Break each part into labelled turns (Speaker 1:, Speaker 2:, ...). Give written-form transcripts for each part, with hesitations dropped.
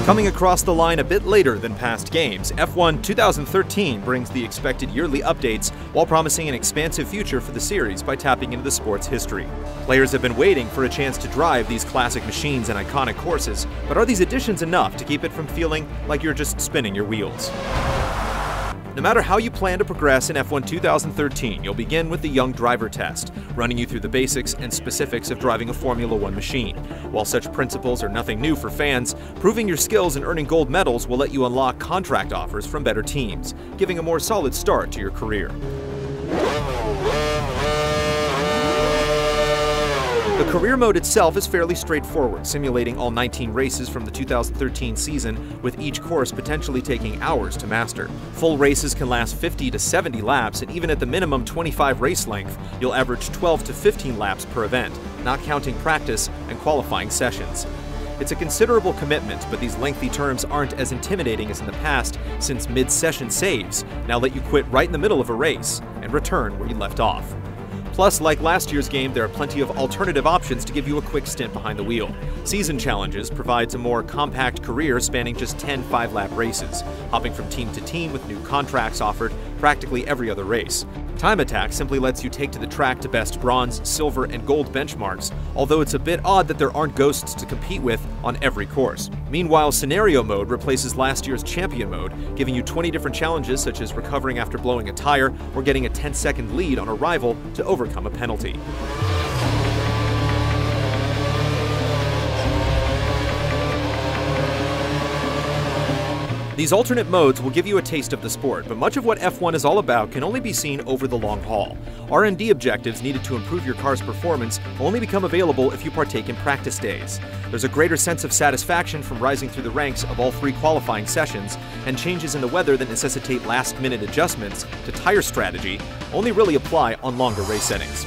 Speaker 1: Coming across the line a bit later than past games, F1 2013 brings the expected yearly updates while promising an expansive future for the series by tapping into the sport's history. Players have been waiting for a chance to drive these classic machines and iconic courses, but are these additions enough to keep it from feeling like you're just spinning your wheels? No matter how you plan to progress in F1 2013, you'll begin with the Young Driver Test, running you through the basics and specifics of driving a Formula One machine. While such principles are nothing new for fans, proving your skills and earning gold medals will let you unlock contract offers from better teams, giving a more solid start to your career. The career mode itself is fairly straightforward, simulating all 19 races from the 2013 season, with each course potentially taking hours to master. Full races can last 50 to 70 laps, and even at the minimum 25 race length, you'll average 12 to 15 laps per event, not counting practice and qualifying sessions. It's a considerable commitment, but these lengthy terms aren't as intimidating as in the past, since mid-session saves now let you quit right in the middle of a race and return where you left off. Plus, like last year's game, there are plenty of alternative options to give you a quick stint behind the wheel. Season Challenges provides a more compact career spanning just 10 5-lap races, hopping from team to team with new contracts offered practically every other race. Time Attack simply lets you take to the track to best bronze, silver, and gold benchmarks, although it's a bit odd that there aren't ghosts to compete with on every course. Meanwhile, Scenario Mode replaces last year's Champion Mode, giving you 20 different challenges such as recovering after blowing a tire or getting a 10-second lead on a rival to overcome a penalty. These alternate modes will give you a taste of the sport, but much of what F1 is all about can only be seen over the long haul. R&D objectives needed to improve your car's performance will only become available if you partake in practice days. There's a greater sense of satisfaction from rising through the ranks of all 3 qualifying sessions, and changes in the weather that necessitate last-minute adjustments to tire strategy only really apply on longer race settings.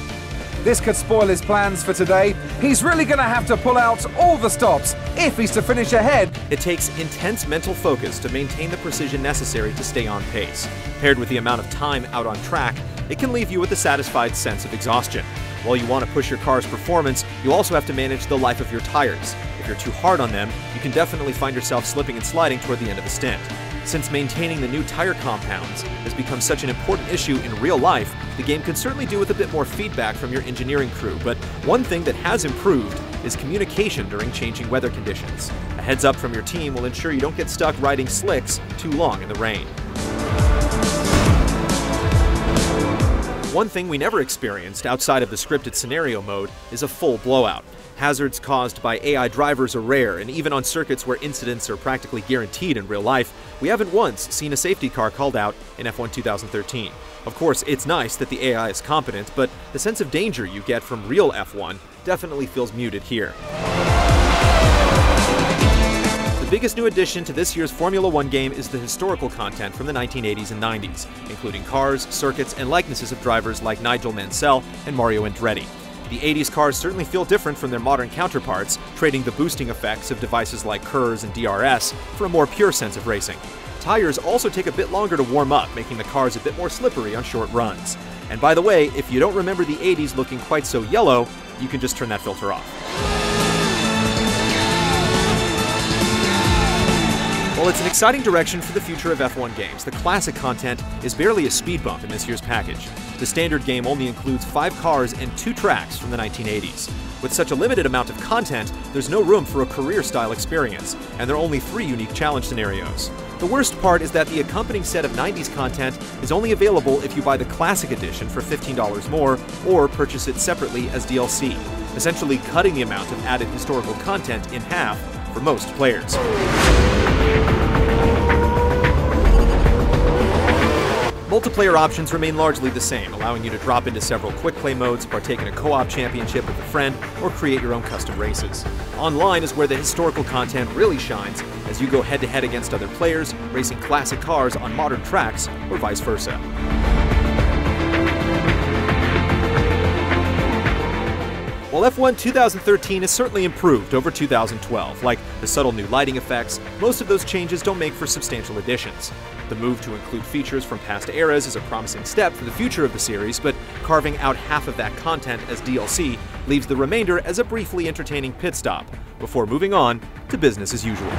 Speaker 2: This could spoil his plans for today. He's really going to have to pull out all the stops if he's to finish ahead.
Speaker 1: It takes intense mental focus to maintain the precision necessary to stay on pace. Paired with the amount of time out on track, it can leave you with a satisfied sense of exhaustion. While you want to push your car's performance, you also have to manage the life of your tires. If you're too hard on them, you can definitely find yourself slipping and sliding toward the end of a stint. Since maintaining the new tire compounds has become such an important issue in real life, the game can certainly do with a bit more feedback from your engineering crew, but one thing that has improved is communication during changing weather conditions. A heads up from your team will ensure you don't get stuck riding slicks too long in the rain. One thing we never experienced outside of the scripted scenario mode is a full blowout. Hazards caused by AI drivers are rare, and even on circuits where incidents are practically guaranteed in real life, we haven't once seen a safety car called out in F1 2013. Of course, it's nice that the AI is competent, but the sense of danger you get from real F1 definitely feels muted here. The biggest new addition to this year's Formula One game is the historical content from the 1980s and 90s, including cars, circuits, and likenesses of drivers like Nigel Mansell and Mario Andretti. The 80s cars certainly feel different from their modern counterparts, trading the boosting effects of devices like KERS and DRS for a more pure sense of racing. Tires also take a bit longer to warm up, making the cars a bit more slippery on short runs. And by the way, if you don't remember the 80s looking quite so yellow, you can just turn that filter off. While it's an exciting direction for the future of F1 games, the classic content is barely a speed bump in this year's package. The standard game only includes 5 cars and 2 tracks from the 1980s. With such a limited amount of content, there's no room for a career-style experience, and there are only 3 unique challenge scenarios. The worst part is that the accompanying set of 90s content is only available if you buy the Classic Edition for $15 more, or purchase it separately as DLC, essentially cutting the amount of added historical content in half for most players. Multiplayer options remain largely the same, allowing you to drop into several quick play modes, partake in a co-op championship with a friend, or create your own custom races. Online is where the historical content really shines, as you go head-to-head against other players, racing classic cars on modern tracks, or vice versa. While F1 2013 has certainly improved over 2012, like the subtle new lighting effects, most of those changes don't make for substantial additions. The move to include features from past eras is a promising step for the future of the series, but carving out half of that content as DLC leaves the remainder as a briefly entertaining pit stop, before moving on to business as usual.